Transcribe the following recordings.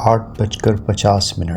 8:50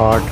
8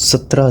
17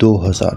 2000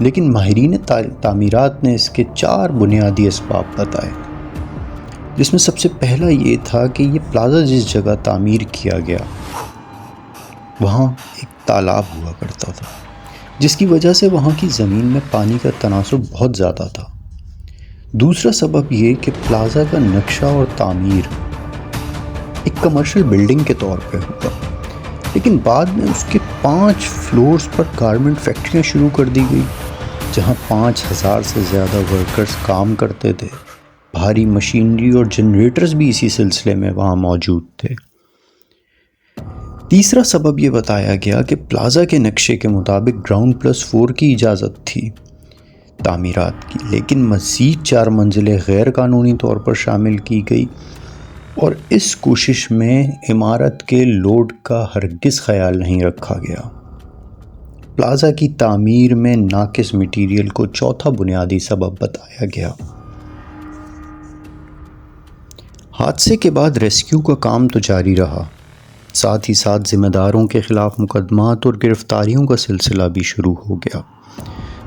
لیکن ماہرین تعمیرات نے اس کے 4 بنیادی اسباب بتائے، جس میں سب سے پہلا یہ تھا کہ یہ پلازا جس جگہ تعمیر کیا گیا وہاں ایک تالاب ہوا کرتا تھا، جس کی وجہ سے وہاں کی زمین میں پانی کا تناسب بہت زیادہ تھا۔ دوسرا سبب یہ کہ پلازا کا نقشہ اور تعمیر ایک کمرشل بلڈنگ کے طور پہ ہوا، لیکن بعد میں اس کے 5 فلورز پر گارمنٹ فیکٹریاں شروع کر دی گئی، جہاں 5000 سے زیادہ ورکرز کام کرتے تھے۔ بھاری مشینری اور جنریٹرز بھی اسی سلسلے میں وہاں موجود تھے۔ تیسرا سبب یہ بتایا گیا کہ پلازا کے نقشے کے مطابق گراؤنڈ پلس 4 کی اجازت تھی تعمیرات کی، لیکن مزید 4 منزلیں غیر قانونی طور پر شامل کی گئی، اور اس کوشش میں عمارت کے لوڈ کا ہرگز خیال نہیں رکھا گیا۔ پلازا کی تعمیر میں ناقص مٹیریل کو چوتھا بنیادی سبب بتایا گیا۔ حادثے کے بعد ریسکیو کا کام تو جاری رہا، ساتھ ہی ساتھ ذمہ داروں کے خلاف مقدمات اور گرفتاریوں کا سلسلہ بھی شروع ہو گیا۔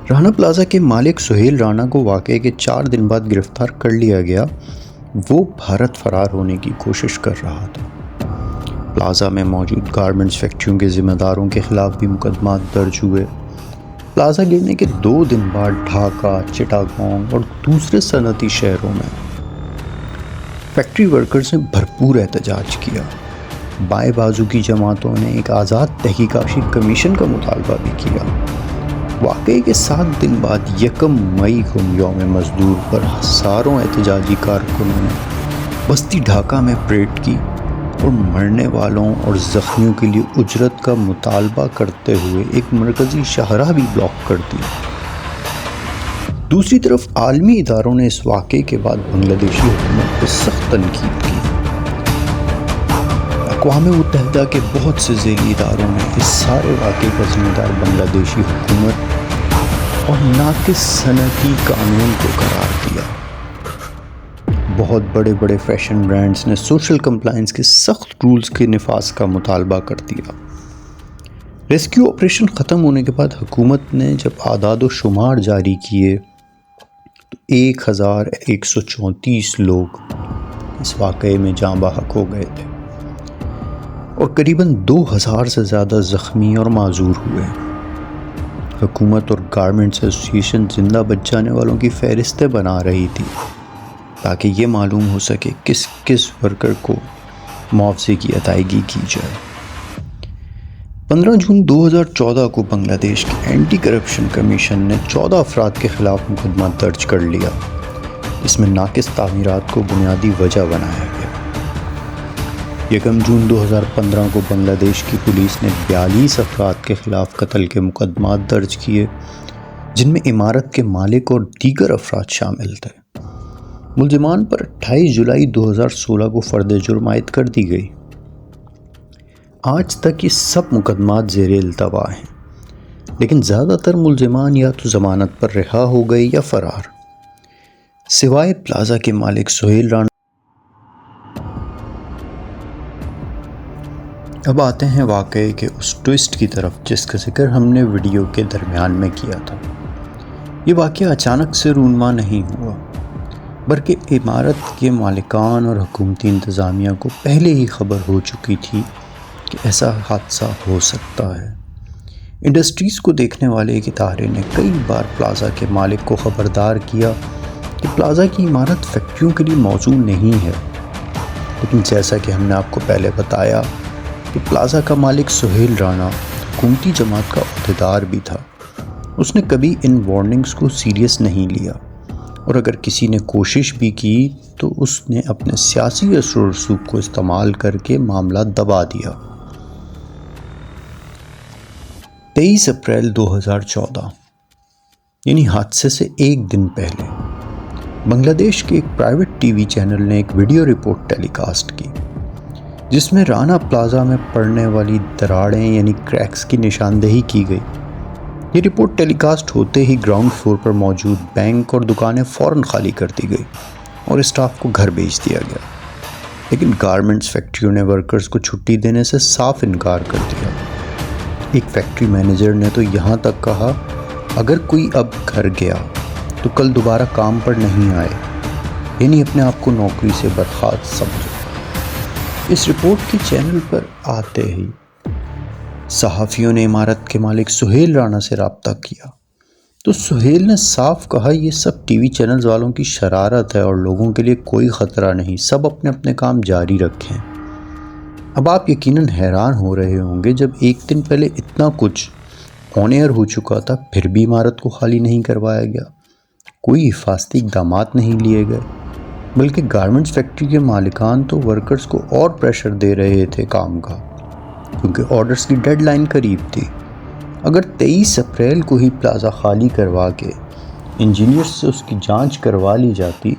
رانا پلازا کے مالک سہیل رانا کو واقعے کے 4 دن بعد گرفتار کر لیا گیا۔ وہ بھارت فرار ہونے کی کوشش کر رہا تھا۔ پلازا میں موجود گارمنٹس فیکٹریوں کے ذمہ داروں کے خلاف بھی مقدمات درج ہوئے۔ پلازا گرنے کے 2 دن بعد ڈھاکہ، چٹاگانگ اور دوسرے صنعتی شہروں میں فیکٹری ورکرز نے بھرپور احتجاج کیا۔ بائیں بازو کی جماعتوں نے ایک آزاد تحقیقاتی کمیشن کا مطالبہ بھی کیا۔ واقعے کے 7 دن بعد 1 مئی کو یوم مزدور پر ہزاروں احتجاجی کارکنوں نے بستی ڈھاکہ میں پریڈ کی اور مرنے والوں اور زخمیوں کے لیے اجرت کا مطالبہ کرتے ہوئے ایک مرکزی شاہراہ بھی بلاک کر دی۔ دوسری طرف عالمی اداروں نے اس واقعے کے بعد بنگلہ دیشی حکومت پر سخت تنقید کی۔ اقوام متحدہ کے بہت سے ذیلی اداروں نے اس سارے واقعے کا ذمہ دار بنگلہ دیشی حکومت اور ناقص صنعتی قانون کو قرار دیا۔ بہت بڑے بڑے فیشن برانڈز نے سوشل کمپلائنس کے سخت رولز کے نفاذ کا مطالبہ کر دیا۔ ریسکیو آپریشن ختم ہونے کے بعد حکومت نے جب اعداد و شمار جاری کیے تو 1134 لوگ اس واقعے میں جاں بحق ہو گئے تھے اور قریباً 2000 سے زیادہ زخمی اور معذور ہوئے۔ حکومت اور گارمنٹس ایسوسی ایشن زندہ بچ جانے والوں کی فہرستیں بنا رہی تھی تاکہ یہ معلوم ہو سکے کس کس ورکر کو معاوضے کی ادائیگی کی جائے۔ 15 جون 2014 کو بنگلہ دیش کے اینٹی کرپشن کمیشن نے 14 افراد کے خلاف مقدمہ درج کر لیا، اس میں ناقص تعمیرات کو بنیادی وجہ بنایا گیا۔ 1 جون 2015 کو بنگلہ دیش کی پولیس نے 42 افراد کے خلاف قتل کے مقدمات درج کیے، جن میں عمارت کے مالک اور دیگر افراد شامل تھے۔ ملزمان پر 28 جولائی 2016 کو فرد جرم عائد کر دی گئی۔ آج تک یہ سب مقدمات زیر التوا ہیں، لیکن زیادہ تر ملزمان یا تو ضمانت پر رہا ہو گئے یا فرار، سوائے پلازا کے مالک سہیل رانا۔ اب آتے ہیں واقعے کے اس ٹوئسٹ کی طرف جس کا ذکر ہم نے ویڈیو کے درمیان میں کیا تھا۔ یہ واقعہ اچانک سے رونما نہیں ہوا، بلکہ عمارت کے مالکان اور حکومتی انتظامیہ کو پہلے ہی خبر ہو چکی تھی کہ ایسا حادثہ ہو سکتا ہے۔ انڈسٹریز کو دیکھنے والے ایک ادارے نے کئی بار پلازا کے مالک کو خبردار کیا کہ پلازا کی عمارت فیکٹریوں کے لیے موزوں نہیں ہے، لیکن جیسا کہ ہم نے آپ کو پہلے بتایا کہ پلازا کا مالک سہیل رانا حکومتی جماعت کا عہدیدار بھی تھا، اس نے کبھی ان وارننگز کو سیریس نہیں لیا، اور اگر کسی نے کوشش بھی کی تو اس نے اپنے سیاسی اثر و رسوخ کو استعمال کر کے معاملہ دبا دیا۔ 23 اپریل 2014 یعنی حادثے سے 1 دن پہلے بنگلہ دیش کے ایک پرائیویٹ ٹی وی چینل نے ایک ویڈیو رپورٹ ٹیلی کاسٹ کی، جس میں رانا پلازا میں پڑنے والی دراڑیں یعنی کریکس کی نشاندہی کی گئی۔ یہ رپورٹ ٹیلی کاسٹ ہوتے ہی گراؤنڈ فلور پر موجود بینک اور دکانیں فوراً خالی کر دی گئی اور اسٹاف کو گھر بھیج دیا گیا، لیکن گارمنٹس فیکٹریوں نے ورکرز کو چھٹی دینے سے صاف انکار کر دیا۔ ایک فیکٹری مینیجر نے تو یہاں تک کہا اگر کوئی اب گھر گیا تو کل دوبارہ کام پر نہیں آئے، یعنی اپنے آپ کو نوکری سے برخاست سمجھے۔ اس رپورٹ کے چینل پر آتے ہی صحافیوں نے عمارت کے مالک سہیل رانا سے رابطہ کیا تو سہیل نے صاف کہا یہ سب ٹی وی چینلز والوں کی شرارت ہے اور لوگوں کے لیے کوئی خطرہ نہیں، سب اپنے اپنے کام جاری رکھیں۔ اب آپ یقیناً حیران ہو رہے ہوں گے، جب ایک دن پہلے اتنا کچھ آن ایئر ہو چکا تھا پھر بھی عمارت کو خالی نہیں کروایا گیا، کوئی حفاظتی اقدامات نہیں لیے گئے، بلکہ گارمنٹس فیکٹری کے مالکان تو ورکرز کو اور پریشر دے رہے تھے کام کا، کیونکہ آرڈرز کی ڈیڈ لائن قریب تھی۔ اگر 23 اپریل کو ہی پلازا خالی کروا کے انجینئر سے اس کی جانچ کروا لی جاتی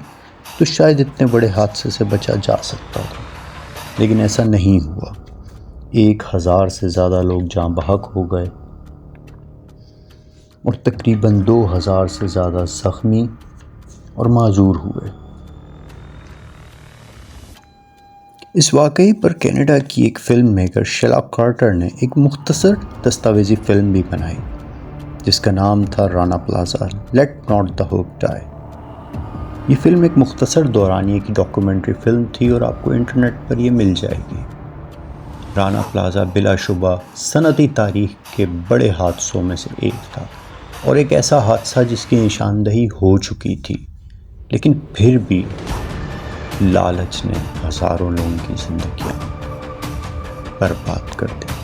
تو شاید اتنے بڑے حادثے سے بچا جا سکتا تھا، لیکن ایسا نہیں ہوا۔ 1000 سے زیادہ لوگ جاں بحق ہو گئے اور تقریباً 2000 سے زیادہ زخمی اور معذور ہوئے۔ اس واقعے پر کینیڈا کی ایک فلم میکر شیلا کارٹر نے ایک مختصر دستاویزی فلم بھی بنائی جس کا نام تھا Rana Plaza let not the hope die. یہ فلم ایک مختصر دورانیے کی ڈاکیومنٹری فلم تھی اور آپ کو انٹرنیٹ پر یہ مل جائے گی۔ رانا پلازا بلا شبہ صنعتی تاریخ کے بڑے حادثوں میں سے ایک تھا اور ایک ایسا حادثہ جس کی نشاندہی ہو چکی تھی، لیکن پھر بھی لالچ نے ہزاروں لوگوں کی زندگیاں برباد کر دی۔